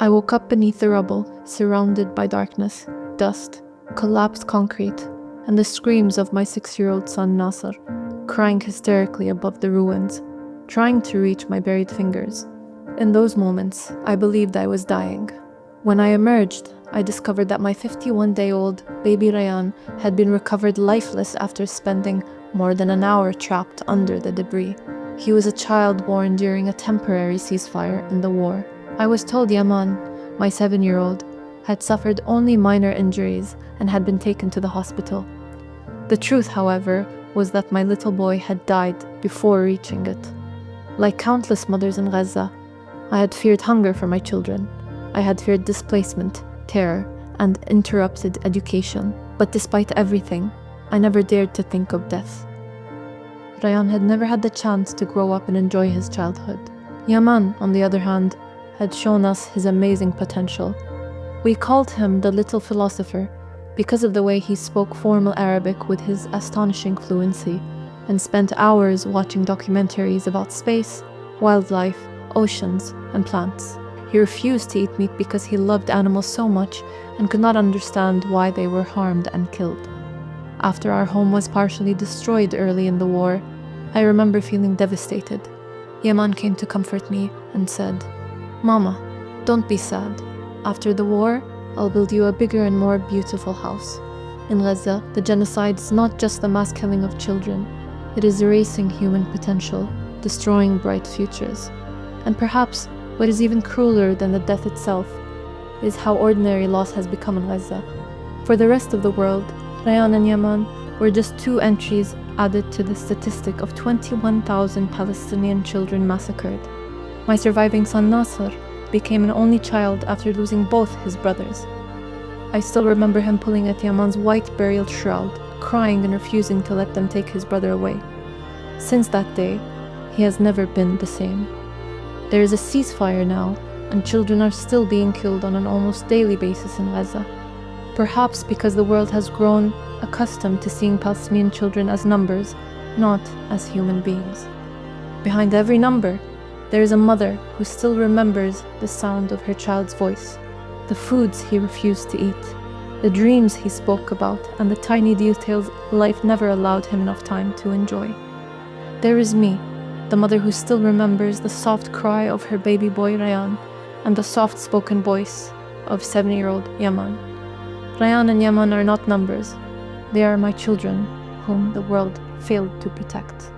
I woke up beneath the rubble, surrounded by darkness, dust, collapsed concrete, and the screams of my 6-year-old son Nasser, crying hysterically above the ruins, trying to reach my buried fingers. In those moments, I believed I was dying. When I emerged, I discovered that my 51-day-old baby Rayan had been recovered lifeless after spending more than an hour trapped under the debris. He was a child born during a temporary ceasefire in the war. I was told Yaman, my 7-year-old, had suffered only minor injuries and had been taken to the hospital. The truth, however, was that my little boy had died before reaching it. Like countless mothers in Gaza, I had feared hunger for my children. I had feared displacement, terror, and interrupted education. But despite everything, I never dared to think of death. Rayan had never had the chance to grow up and enjoy his childhood. Yaman, on the other hand, had shown us his amazing potential. We called him the little philosopher because of the way he spoke formal Arabic with his astonishing fluency, and spent hours watching documentaries about space, wildlife, oceans, and plants. He refused to eat meat because he loved animals so much and could not understand why they were harmed and killed. After our home was partially destroyed early in the war, I remember feeling devastated. Yaman came to comfort me and said, "Mama, don't be sad. After the war, I'll build you a bigger and more beautiful house." In Gaza, the genocide is not just the mass killing of children. It is erasing human potential, destroying bright futures. And perhaps what is even crueler than the death itself is how ordinary loss has become in Gaza. For the rest of the world, Rayan and Yaman were just 2 entries added to the statistic of 21,000 Palestinian children massacred. My surviving son Nasser became an only child after losing both his brothers. I still remember him pulling at Yaman's white burial shroud, crying and refusing to let them take his brother away. Since that day, he has never been the same. There is a ceasefire now, and children are still being killed on an almost daily basis in Gaza. Perhaps because the world has grown accustomed to seeing Palestinian children as numbers, not as human beings. Behind every number, there is a mother who still remembers the sound of her child's voice, the foods he refused to eat, the dreams he spoke about, and the tiny details life never allowed him enough time to enjoy. There is me, the mother who still remembers the soft cry of her baby boy Rayan and the soft-spoken voice of 7-year-old Yaman. Rayan and Yaman are not numbers. They are my children, whom the world failed to protect.